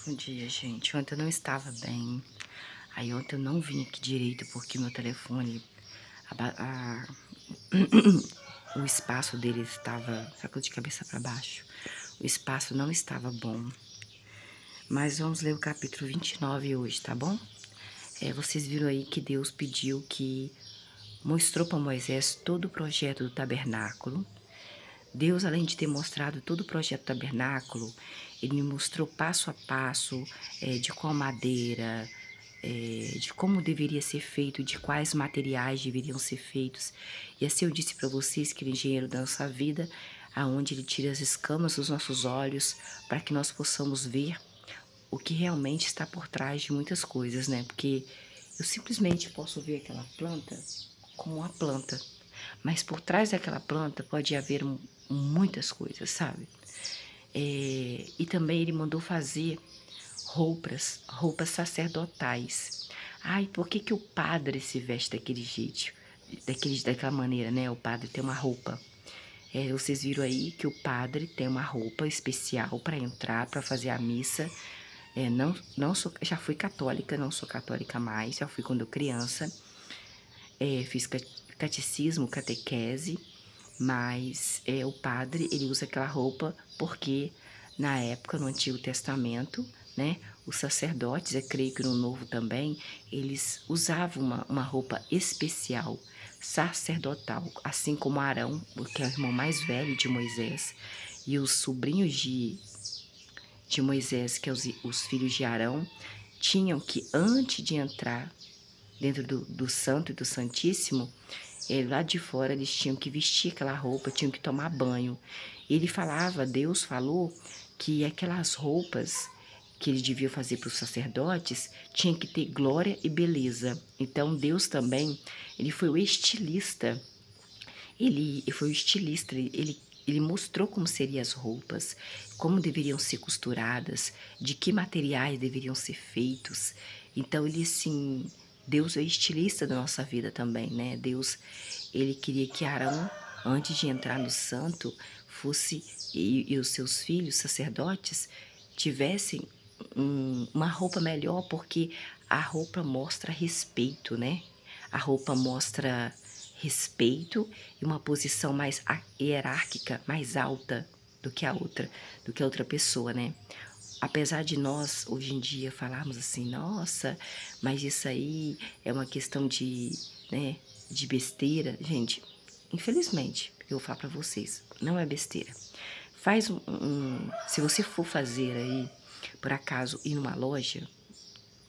Bom dia, gente. Ontem eu não estava bem. Aí ontem eu não vim aqui direito porque meu telefone, o espaço dele estava, sacou de cabeça para baixo. O espaço não estava bom. Mas vamos ler o capítulo 29 hoje, tá bom? Vocês viram aí que Deus pediu que mostrou para Moisés todo o projeto do tabernáculo. Deus, além de ter mostrado todo o projeto do tabernáculo, ele me mostrou passo a passo de qual madeira, de como deveria ser feito, de quais materiais deveriam ser feitos. E assim eu disse para vocês que ele é engenheiro da nossa vida, aonde ele tira as escamas dos nossos olhos para que nós possamos ver o que realmente está por trás de muitas coisas, né? Porque eu simplesmente posso ver aquela planta como uma planta, mas por trás daquela planta pode haver muitas coisas, sabe? E também ele mandou fazer roupas sacerdotais. Ai, por que que o padre se veste daquele jeito, daquela maneira, né? O padre tem uma roupa. Vocês viram aí que o padre tem uma roupa especial para entrar, para fazer a missa. Não sou, já fui católica, não sou católica mais, já fui quando criança. Fiz catecismo, catequese, mas o padre, ele usa aquela roupa porque na época, no Antigo Testamento, né, os sacerdotes, eu creio que no Novo também, eles usavam uma roupa especial, sacerdotal, assim como Arão, que é o irmão mais velho de Moisés, e os sobrinhos de Moisés, que é os filhos de Arão, tinham que, antes de entrar dentro do Santo e do Santíssimo, lá de fora eles tinham que vestir aquela roupa, tinham que tomar banho. Ele falava, Deus falou, que aquelas roupas que ele devia fazer para os sacerdotes tinha que ter glória e beleza. Então Deus também, ele foi o estilista. Ele foi o estilista, ele mostrou como seriam as roupas, como deveriam ser costuradas, de que materiais deveriam ser feitos. Então ele assim, Deus é estilista da nossa vida também, né? Deus, ele queria que Arão, antes de entrar no santo, fosse e os seus filhos sacerdotes tivessem uma roupa melhor, porque a roupa mostra respeito, né? A roupa mostra respeito e uma posição mais hierárquica, mais alta do que a outra pessoa, né? Apesar de nós, hoje em dia, falarmos assim, nossa, mas isso aí é uma questão né, de besteira. Gente, infelizmente, eu vou falar pra vocês, não é besteira. Faz se você for fazer aí, por acaso, ir numa loja,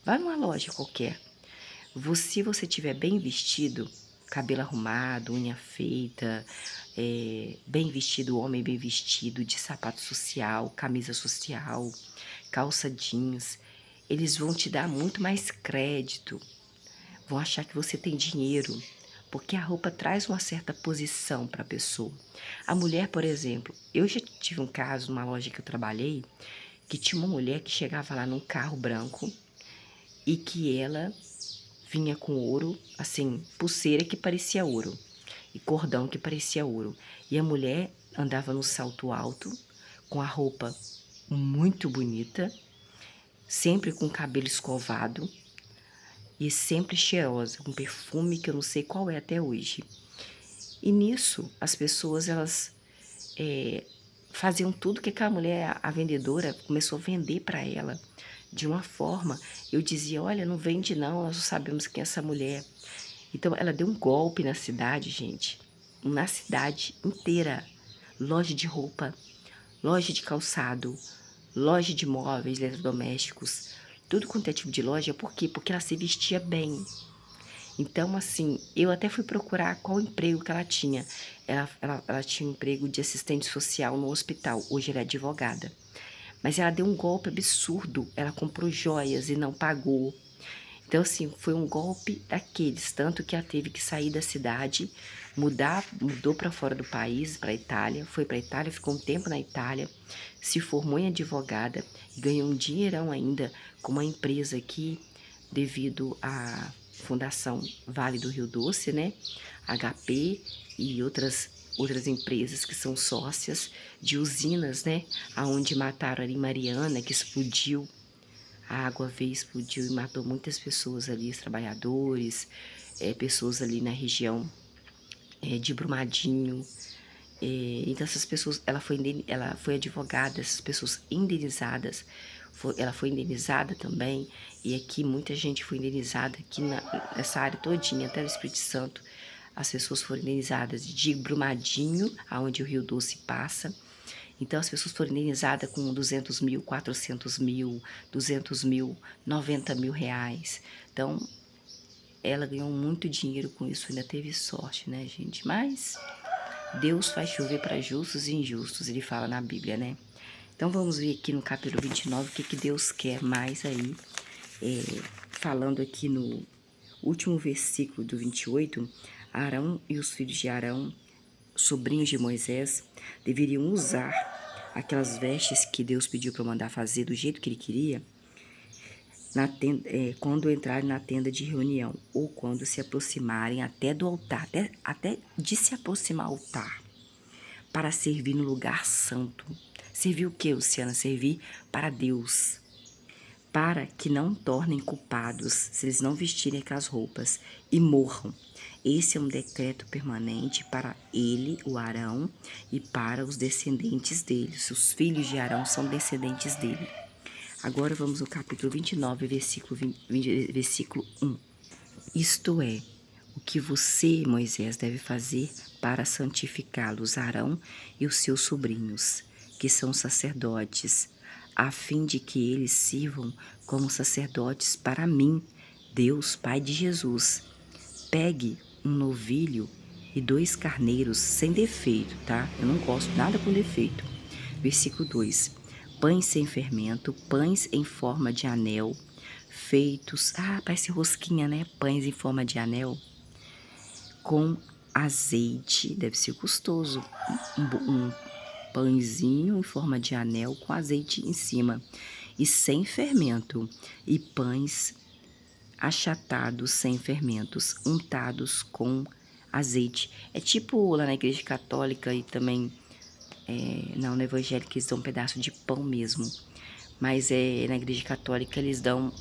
vá numa loja qualquer. Se você tiver bem vestido, cabelo arrumado, unha feita, bem vestido, homem bem vestido, de sapato social, camisa social, calça jeans, eles vão te dar muito mais crédito, vão achar que você tem dinheiro, porque a roupa traz uma certa posição para a pessoa. A mulher, por exemplo, eu já tive um caso numa loja que eu trabalhei, que tinha uma mulher que chegava lá num carro branco e que ela vinha com ouro, assim, pulseira que parecia ouro e cordão que parecia ouro. E a mulher andava no salto alto, com a roupa muito bonita, sempre com o cabelo escovado e sempre cheirosa, um perfume que eu não sei qual é até hoje. E nisso, as pessoas, elas faziam tudo que aquela mulher, a vendedora, começou a vender para ela. De uma forma, eu dizia, olha, não vende não, nós não sabemos quem é essa mulher. Então, ela deu um golpe na cidade, gente. Na cidade inteira. Loja de roupa, loja de calçado, loja de móveis, eletrodomésticos. Tudo quanto é tipo de loja. Por quê? Porque ela se vestia bem. Então, assim, eu até fui procurar qual emprego que ela tinha. Ela tinha um emprego de assistente social no hospital. Hoje ela é advogada. Mas ela deu um golpe absurdo. Ela comprou joias e não pagou. Então, assim, foi um golpe daqueles, tanto que ela teve que sair da cidade, mudou para fora do país, para a Itália, foi para a Itália, ficou um tempo na Itália, se formou em advogada, ganhou um dinheirão ainda com uma empresa aqui, devido à Fundação Vale do Rio Doce, né? HP e outras empresas que são sócias de usinas, né? Aonde mataram ali Mariana, que explodiu A água veio, explodiu e matou muitas pessoas ali, os trabalhadores, pessoas ali na região de Brumadinho. Então essas pessoas, ela foi advogada, essas pessoas indenizadas, ela foi indenizada também, e aqui muita gente foi indenizada, aqui nessa área todinha, até no Espírito Santo, as pessoas foram indenizadas de Brumadinho, aonde o Rio Doce passa. Então as pessoas foram indenizadas com 200 mil, 400 mil, 200 mil, 90 mil reais. Então ela ganhou muito dinheiro com isso, ainda teve sorte, né, gente? Mas Deus faz chover para justos e injustos, ele fala na Bíblia, né? Então vamos ver aqui no capítulo 29 o que Deus quer mais aí. Falando aqui no último versículo do 28, Arão e os filhos de Arão, sobrinhos de Moisés, deveriam usar aquelas vestes que Deus pediu para mandar fazer do jeito que ele queria, quando entrarem na tenda de reunião, ou quando se aproximarem até do altar, até de se aproximar ao altar, para servir no lugar santo. Servir o que, Luciana? Servir para Deus. Para que não tornem culpados se eles não vestirem aquelas roupas e morram. Esse é um decreto permanente para ele, o Arão, e para os descendentes dele. Os filhos de Arão são descendentes dele. Agora vamos ao capítulo 29, versículo 1. Isto é, o que você, Moisés, deve fazer para santificá-los, Arão e os seus sobrinhos, que são sacerdotes, a fim de que eles sirvam como sacerdotes para mim, Deus, Pai de Jesus. Pegue um novilho e 2 carneiros sem defeito, tá? Eu não gosto nada com defeito. Versículo 2. Pães sem fermento, pães em forma de anel, feitos... parece rosquinha, né? Pães em forma de anel, com azeite, deve ser gostoso, um pãezinho em forma de anel com azeite em cima, e sem fermento, e pães achatados sem fermentos, untados com azeite. É tipo lá na igreja católica e também não, no evangélico eles dão um pedaço de pão mesmo. Mas na igreja católica eles dão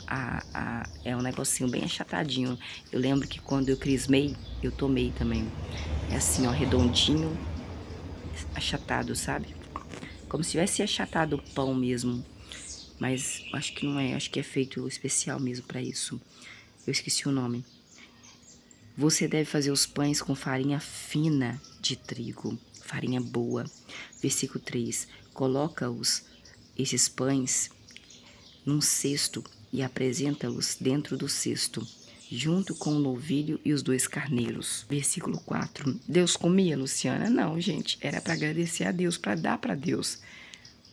é um negocinho bem achatadinho. Eu lembro que quando eu crismei, eu tomei também. É assim, ó, redondinho, achatado, sabe? Como se tivesse achatado o pão mesmo. Mas acho que não é, acho que é feito especial mesmo para isso. Eu esqueci o nome. Você deve fazer os pães com farinha fina de trigo, farinha boa. Versículo 3. Esses pães num cesto e apresenta-os dentro do cesto, junto com o novilho e os 2 carneiros. Versículo 4. Deus comia, Luciana? Não, gente. Era para agradecer a Deus, para dar para Deus,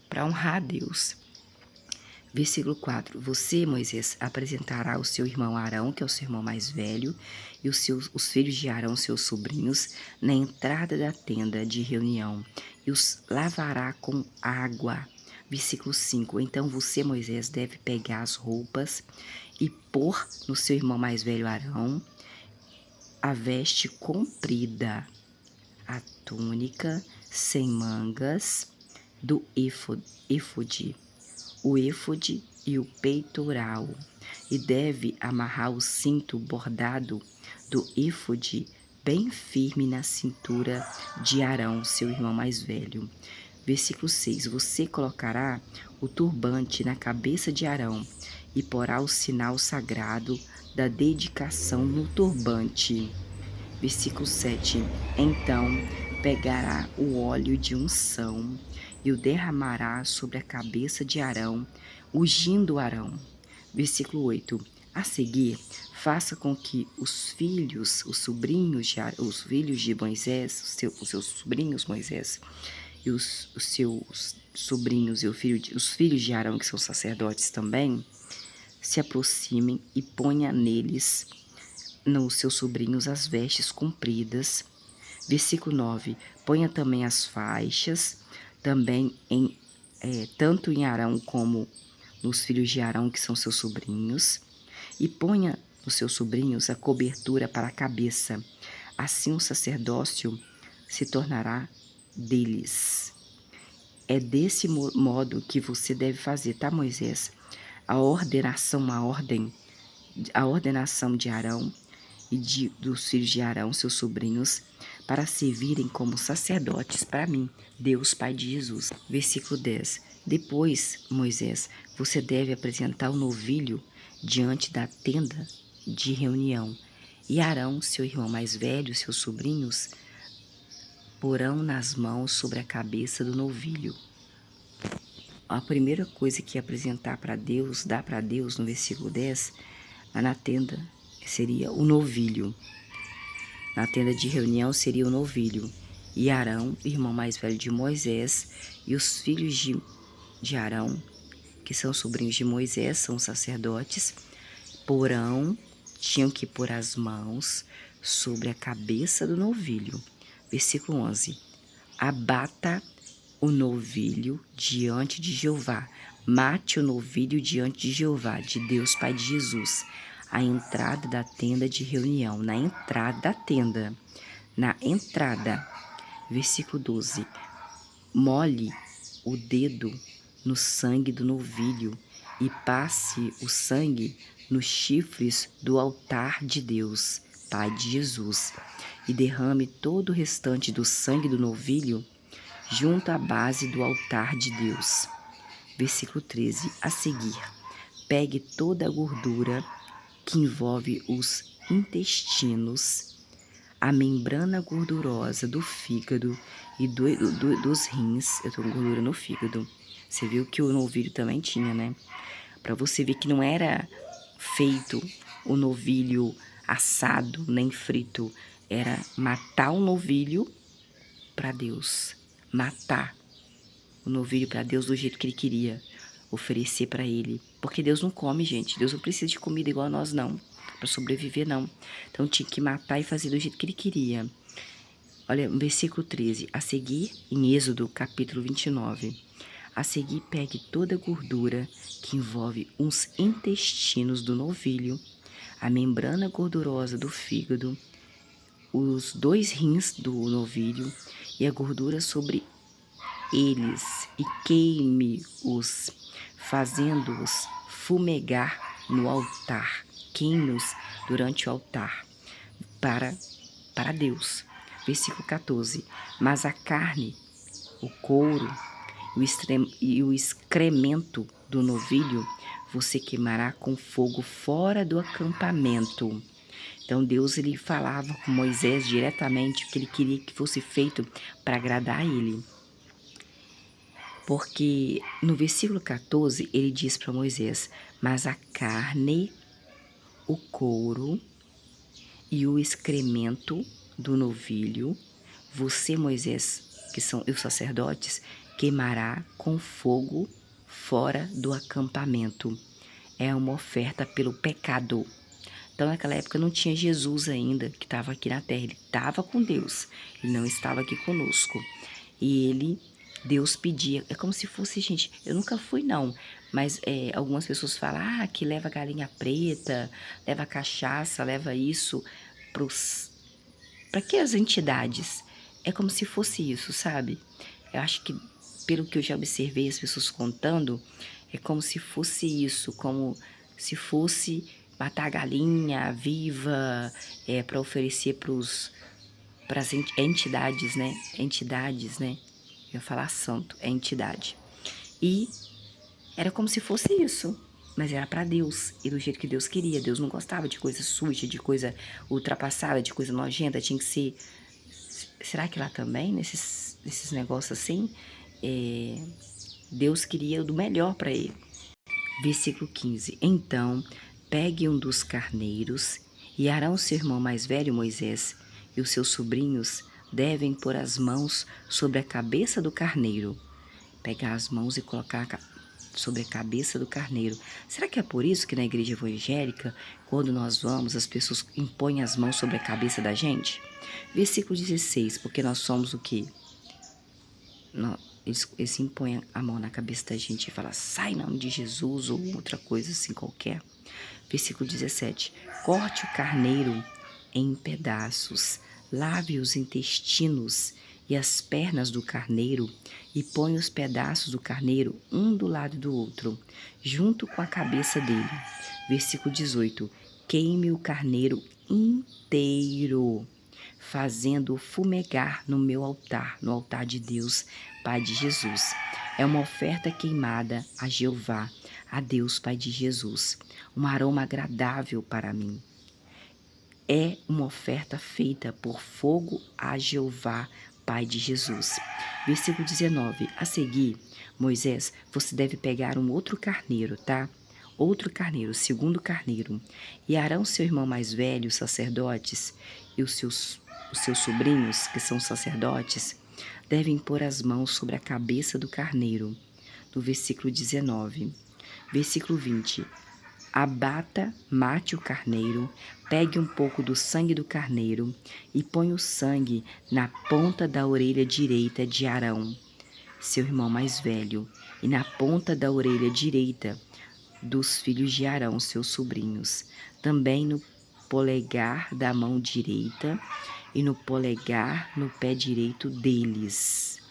para honrar a Deus. Versículo 4. Você, Moisés, apresentará o seu irmão Arão, que é o seu irmão mais velho, e os filhos de Arão, seus sobrinhos, na entrada da tenda de reunião, e os lavará com água. Versículo 5. Então você, Moisés, deve pegar as roupas e pôr no seu irmão mais velho Arão a veste comprida, a túnica sem mangas do éfode, o éfode e o peitoral, e deve amarrar o cinto bordado do éfode bem firme na cintura de Arão, seu irmão mais velho. Versículo 6. Você colocará o turbante na cabeça de Arão e porá o sinal sagrado da dedicação no turbante. Versículo 7. Então pegará o óleo de unção e o derramará sobre a cabeça de Arão, ungindo Arão. Versículo 8. A seguir, faça com que os filhos de Moisés, os seus sobrinhos Moisés, e os seus sobrinhos e os filhos de Arão, que são sacerdotes também, se aproximem e ponha neles, nos seus sobrinhos, as vestes compridas. Versículo 9. Ponha também as faixas, também tanto em Arão como nos filhos de Arão, que são seus sobrinhos, e ponha nos seus sobrinhos a cobertura para a cabeça. Assim o sacerdócio se tornará deles. É desse modo que você deve fazer, tá, Moisés? a ordenação de Arão e dos filhos de Arão, seus sobrinhos, para servirem como sacerdotes para mim, Deus Pai de Jesus. Versículo 10. Depois, Moisés, você deve apresentar o novilho diante da tenda de reunião. E Arão, seu irmão mais velho, seus sobrinhos, porão nas mãos sobre a cabeça do novilho. A primeira coisa que apresentar para Deus, dar para Deus no versículo 10, lá na tenda, seria o novilho. Na tenda de reunião seria o novilho. E Arão, irmão mais velho de Moisés, e os filhos de Arão, que são sobrinhos de Moisés, são sacerdotes, tinham que pôr as mãos sobre a cabeça do novilho. Versículo 11. Abata o novilho diante de Jeová. Mate o novilho diante de Jeová, de Deus Pai de Jesus, a entrada da tenda de reunião, na entrada da tenda, na entrada. Versículo 12. Molhe o dedo no sangue do novilho e passe o sangue nos chifres do altar de Deus, Pai de Jesus, e derrame todo o restante do sangue do novilho junto à base do altar de Deus. Versículo 13. A seguir, pegue toda a gordura que envolve os intestinos, a membrana gordurosa do fígado e dos rins. Eu tô com gordura no fígado. Você viu que o novilho também tinha, né? Para você ver que não era feito o novilho assado nem frito. Era matar o novilho para Deus. Matar o novilho para Deus do jeito que ele queria. Oferecer para ele. Porque Deus não come, gente. Deus não precisa de comida igual a nós, não. Para sobreviver, não. Então tinha que matar e fazer do jeito que ele queria. Olha, versículo 13. A seguir, em Êxodo, capítulo 29. A seguir, pegue toda a gordura que envolve os intestinos do novilho, a membrana gordurosa do fígado, os 2 rins do novilho e a gordura sobre eles, e queime-os, fazendo-os fumegar no altar. Queime-os durante o altar para Deus. Versículo 14. Mas a carne, o couro e o excremento do novilho você queimará com fogo fora do acampamento. Então Deus, ele falava com Moisés diretamente o que ele queria que fosse feito para agradar a ele. Porque no versículo 14 ele diz para Moisés: mas a carne, o couro e o excremento do novilho, você, Moisés, que são os sacerdotes, queimará com fogo fora do acampamento. É uma oferta pelo pecado. Então, naquela época não tinha Jesus ainda, que estava aqui na terra. Ele estava com Deus, ele não estava aqui conosco. E Deus pedia, é como se fosse, gente, eu nunca fui não, mas algumas pessoas falam, que leva galinha preta, leva cachaça, leva isso para que as entidades? É como se fosse isso, sabe? Eu acho que, pelo que eu já observei as pessoas contando, é como se fosse isso, como se fosse matar a galinha viva, para oferecer para as entidades, né? Entidades, né? Eu ia falar santo, é entidade. E era como se fosse isso, mas era para Deus, e do jeito que Deus queria. Deus não gostava de coisa suja, de coisa ultrapassada, de coisa nojenta, tinha que ser... Será que lá também, nesses negócios assim, Deus queria do melhor para ele? Versículo 15. Então, pegue um dos carneiros, e Arão, seu irmão mais velho, Moisés, e os seus sobrinhos devem pôr as mãos sobre a cabeça do carneiro. Pegar as mãos e colocar sobre a cabeça do carneiro. Será que é por isso que na igreja evangélica, quando nós vamos, as pessoas impõem as mãos sobre a cabeça da gente? Versículo 16, porque nós somos o quê? Eles impõem a mão na cabeça da gente e falam, sai em nome de Jesus, ou outra coisa assim qualquer. Versículo 17, corte o carneiro em pedaços, lave os intestinos e as pernas do carneiro, e põe os pedaços do carneiro um do lado do outro, junto com a cabeça dele. Versículo 18. Queime o carneiro inteiro, fazendo-o fumegar no meu altar, no altar de Deus, Pai de Jesus. É uma oferta queimada a Jeová, a Deus, Pai de Jesus, um aroma agradável para mim. É uma oferta feita por fogo a Jeová, Pai de Jesus. Versículo 19. A seguir, Moisés, você deve pegar um outro carneiro, tá? Outro carneiro, segundo carneiro. E Arão, seu irmão mais velho, os sacerdotes, e os seus sobrinhos, que são sacerdotes, devem pôr as mãos sobre a cabeça do carneiro. No versículo 19. Versículo 20. Abata, mate o carneiro, pegue um pouco do sangue do carneiro e põe o sangue na ponta da orelha direita de Arão, seu irmão mais velho, e na ponta da orelha direita dos filhos de Arão, seus sobrinhos, também no polegar da mão direita e no polegar no pé direito deles.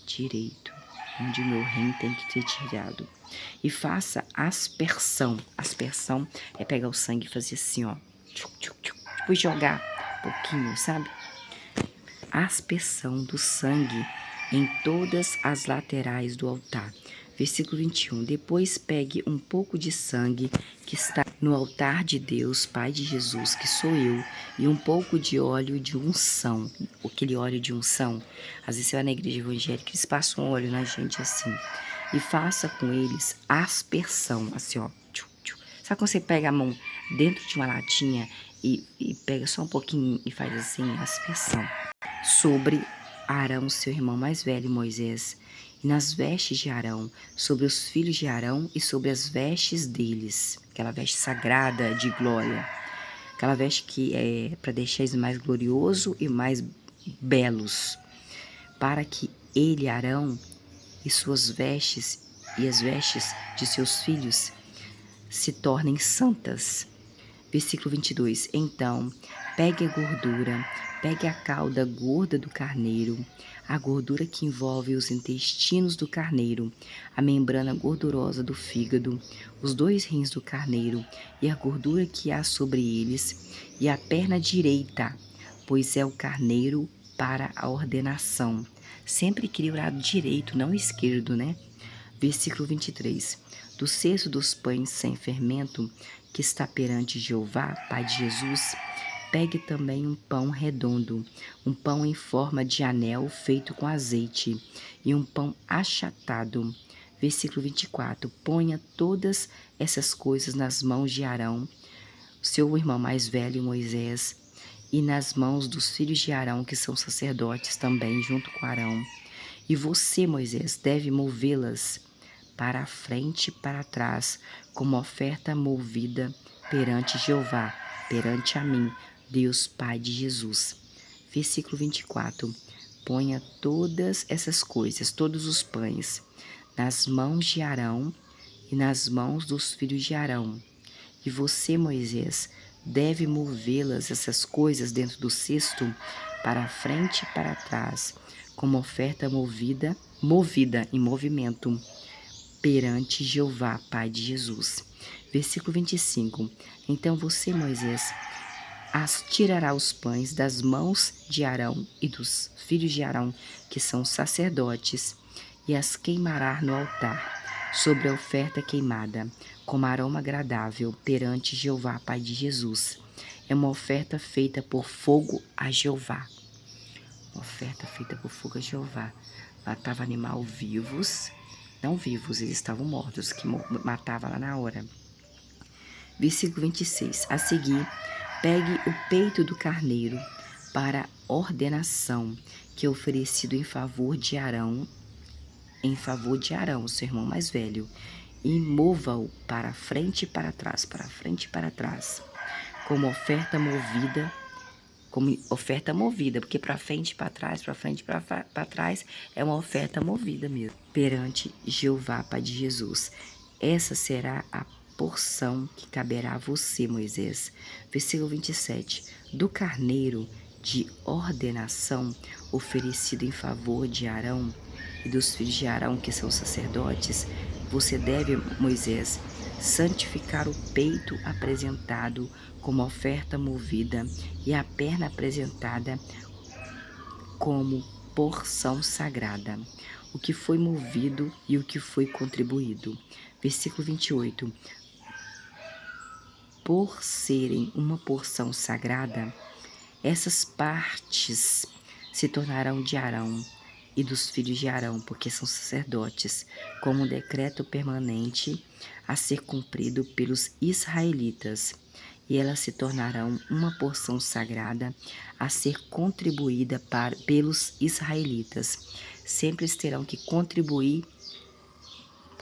Direito, onde meu rim tem que ser tirado. E faça aspersão. Aspersão é pegar o sangue e fazer assim, ó. Depois jogar um pouquinho, sabe? Aspersão do sangue em todas as laterais do altar. Versículo 21. Depois pegue um pouco de sangue que está no altar de Deus, Pai de Jesus, que sou eu, e um pouco de óleo de unção. Aquele óleo de unção. Às vezes você vai na igreja evangélica, eles passam óleo na gente assim. E faça com eles aspersão, assim, ó. Sabe quando você pega a mão dentro de uma latinha e pega só um pouquinho e faz assim, aspersão? Sobre Arão, seu irmão mais velho, Moisés, e nas vestes de Arão, sobre os filhos de Arão e sobre as vestes deles, aquela veste sagrada de glória, aquela veste que é para deixar eles mais glorioso e mais belos, para que ele, Arão, e suas vestes e as vestes de seus filhos se tornem santas. Versículo 22. Então, pegue a gordura, pegue a cauda gorda do carneiro, a gordura que envolve os intestinos do carneiro, a membrana gordurosa do fígado, os 2 rins do carneiro e a gordura que há sobre eles, e a perna direita, pois é o carneiro para a ordenação. Sempre queria o lado direito, não esquerdo, né? Versículo 23. Do cesto dos pães sem fermento, que está perante Jeová, Pai de Jesus, pegue também um pão redondo, um pão em forma de anel feito com azeite, e um pão achatado. Versículo 24. Ponha todas essas coisas nas mãos de Arão, seu irmão mais velho, Moisés, e nas mãos dos filhos de Arão, que são sacerdotes também, junto com Arão. E você, Moisés, deve movê-las para a frente e para trás, como oferta movida perante Jeová, perante a mim, Deus Pai de Jesus. Versículo 24. Ponha todas essas coisas, todos os pães, nas mãos de Arão e nas mãos dos filhos de Arão. E você, Moisés, deve movê-las, essas coisas, dentro do cesto, para a frente e para trás, como oferta movida em movimento, perante Jeová, Pai de Jesus. Versículo 25. Então você, Moisés, tirará os pães das mãos de Arão e dos filhos de Arão, que são sacerdotes, e as queimará no altar, sobre a oferta queimada, como aroma agradável perante Jeová, Pai de Jesus. É uma oferta feita por fogo a Jeová. Uma oferta feita por fogo a Jeová. Matava animal vivos, não vivos, eles estavam mortos, que matava lá na hora. Versículo 26. A seguir, pegue o peito do carneiro para ordenação, que é oferecido em favor de Arão, seu irmão mais velho, e mova-o para frente e para trás, para frente e para trás, como oferta movida, porque para frente e para trás, para frente e para trás é uma oferta movida mesmo, perante Jeová, Pai de Jesus. Essa será a porção que caberá a você, Moisés. Versículo 27. Do carneiro de ordenação oferecido em favor de Arão e dos filhos de Arão, que são sacerdotes, você deve, Moisés, santificar o peito apresentado como oferta movida e a perna apresentada como porção sagrada, o que foi movido e o que foi contribuído. Versículo 28. Por serem uma porção sagrada, essas partes se tornarão de Arão e dos filhos de Arão, porque são sacerdotes, como um decreto permanente a ser cumprido pelos israelitas. E elas se tornarão uma porção sagrada a ser contribuída pelos israelitas. Sempre eles terão que contribuir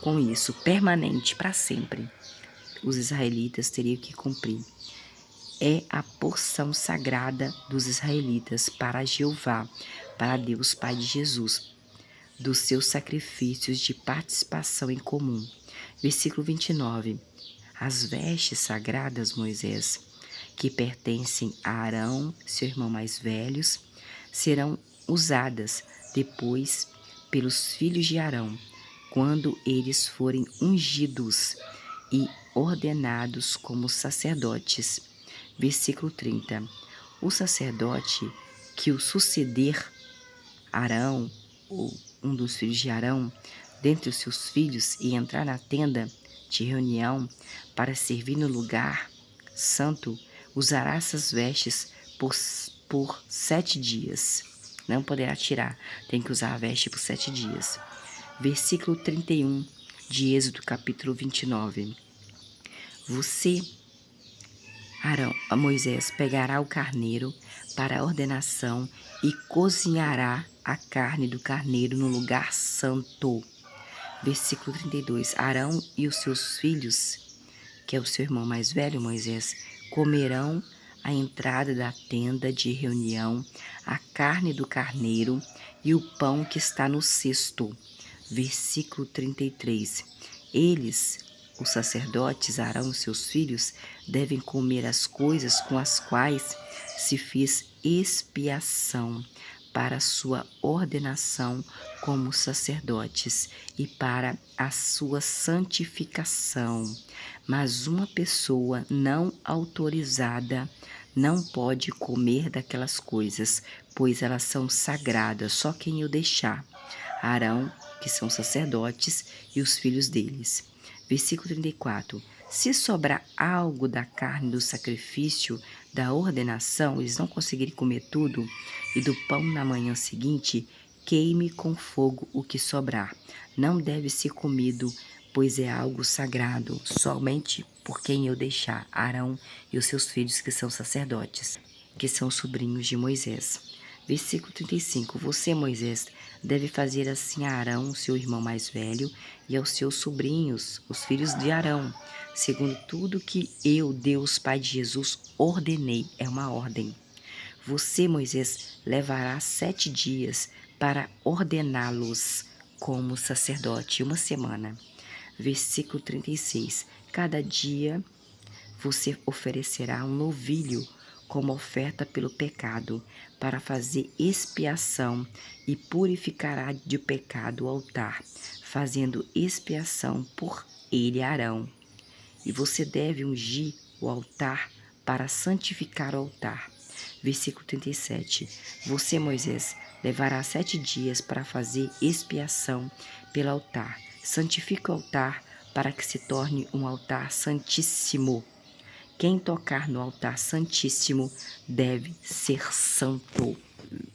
com isso, permanente, para sempre. Os israelitas teriam que cumprir. É a porção sagrada dos israelitas para Jeová, para Deus Pai de Jesus, dos seus sacrifícios de participação em comum. Versículo 29. As vestes sagradas, Moisés, que pertencem a Arão, seu irmão mais velhos, serão usadas depois pelos filhos de Arão, quando eles forem ungidos e ordenados como sacerdotes. Versículo 30. O sacerdote que o suceder Arão, ou um dos filhos de Arão, dentre os seus filhos, e entrar na tenda de reunião para servir no lugar santo, usará essas vestes por 7 dias. Não poderá tirar, tem que usar a veste por 7 dias. Versículo 31 de Êxodo, capítulo 29. Você, Arão, Moisés, pegará o carneiro para a ordenação e cozinhará a carne do carneiro no lugar santo. Versículo 32. Arão e os seus filhos, que é o seu irmão mais velho, Moisés, comerão à entrada da tenda de reunião a carne do carneiro e o pão que está no cesto. Versículo 33. Eles, os sacerdotes, Arão e seus filhos, devem comer as coisas com as quais se fez expiação para a sua ordenação como sacerdotes e para a sua santificação. Mas uma pessoa não autorizada não pode comer daquelas coisas, pois elas são sagradas, só quem o deixar. Arão, que são sacerdotes, e os filhos deles. Versículo 34. Se sobrar algo da carne do sacrifício da ordenação, eles não conseguirem comer tudo, e do pão na manhã seguinte, queime com fogo o que sobrar. Não deve ser comido, pois é algo sagrado, somente por quem eu deixar, Arão e os seus filhos que são sacerdotes, que são sobrinhos de Moisés. Versículo 35. Você, Moisés, deve fazer assim a Arão, seu irmão mais velho, e aos seus sobrinhos, os filhos de Arão, segundo tudo que eu, Deus Pai de Jesus, ordenei. É uma ordem. Você, Moisés, levará 7 dias para ordená-los como sacerdote, 1 semana. Versículo 36. Cada dia você oferecerá um novilho como oferta pelo pecado, para fazer expiação, e purificará de pecado o altar, fazendo expiação por ele Arão. E você deve ungir o altar para santificar o altar. Versículo 37. Você, Moisés, levará 7 dias para fazer expiação pelo altar. Santifique o altar para que se torne um altar santíssimo. Quem tocar no altar santíssimo deve ser santo.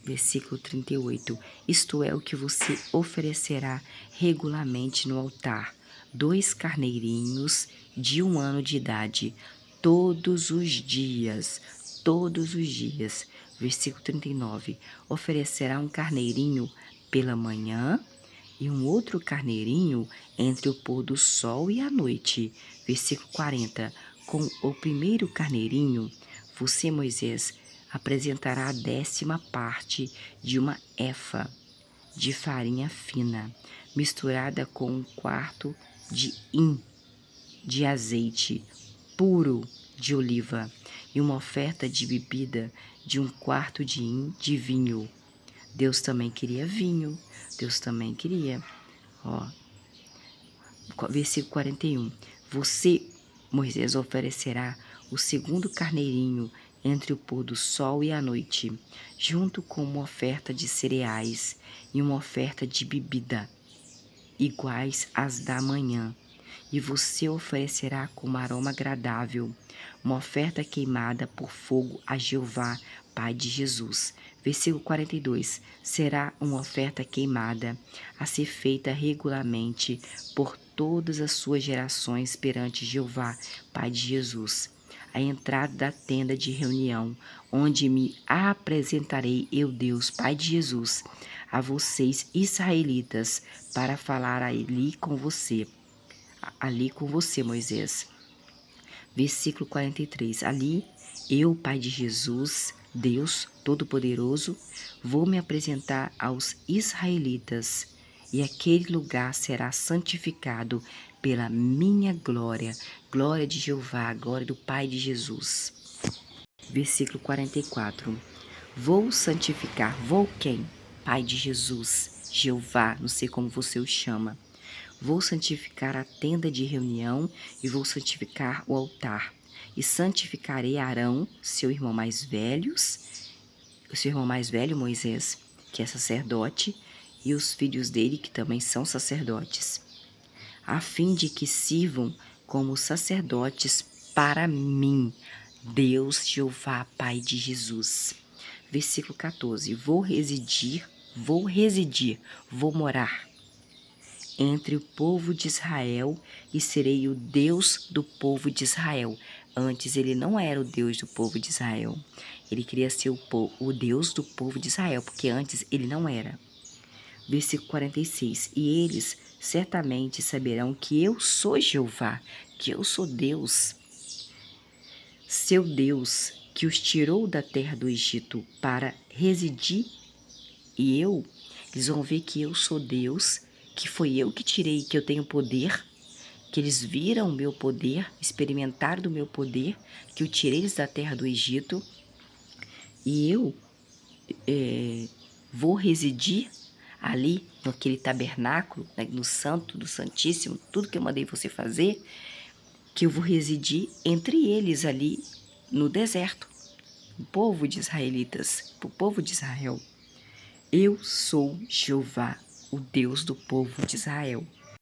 Versículo 38. Isto é o que você oferecerá regularmente no altar: 2 carneirinhos de 1 ano de idade, todos os dias. Todos os dias. Versículo 39. Oferecerá um carneirinho pela manhã e um outro carneirinho entre o pôr do sol e a noite. Versículo 40. Com o primeiro carneirinho, você, Moisés, apresentará a 10ª parte de uma efa de farinha fina, misturada com 1/4 de hin de azeite puro de oliva, e uma oferta de bebida de 1/4 de hin de vinho. Deus também queria vinho. Deus também queria. Ó, versículo 41. Você, Moisés, oferecerá o segundo carneirinho entre o pôr do sol e a noite, junto com uma oferta de cereais e uma oferta de bebida, iguais às da manhã. E você oferecerá como aroma agradável uma oferta queimada por fogo a Jeová, Pai de Jesus. Versículo 42. Será uma oferta queimada a ser feita regularmente por todas as suas gerações perante Jeová, Pai de Jesus. A entrada da tenda de reunião, onde me apresentarei eu, Deus, Pai de Jesus, a vocês, israelitas, para falar ali com você, Moisés. Versículo 43. Ali, eu, Pai de Jesus, Deus Todo-Poderoso, vou me apresentar aos israelitas, e aquele lugar será santificado pela minha glória, glória de Jeová, glória do Pai de Jesus. Versículo 44. Vou santificar, vou quem? Pai de Jesus, Jeová, não sei como você o chama. Vou santificar a tenda de reunião e vou santificar o altar. E santificarei Arão, seu irmão mais velho, Moisés, que é sacerdote, e os filhos dele, que também são sacerdotes, a fim de que sirvam como sacerdotes para mim, Deus, Jeová, Pai de Jesus. Versículo 14. Vou morar entre o povo de Israel e serei o Deus do povo de Israel. Antes ele não era o Deus do povo de Israel. Ele queria ser o Deus do povo de Israel, porque antes ele não era. Versículo 46. E eles certamente saberão que eu sou Jeová, que eu sou Deus, seu Deus, que os tirou da terra do Egito para residir. E eles vão ver que eu sou Deus, que foi eu que tirei, que eu tenho poder, que eles viram o meu poder, experimentaram do meu poder, que eu tirei eles da terra do Egito, e eu vou residir ali, naquele tabernáculo, né, no santo do santíssimo, tudo que eu mandei você fazer, que eu vou residir entre eles ali no deserto, o povo de israelitas, o povo de Israel. Eu sou Jeová, o Deus do povo de Israel.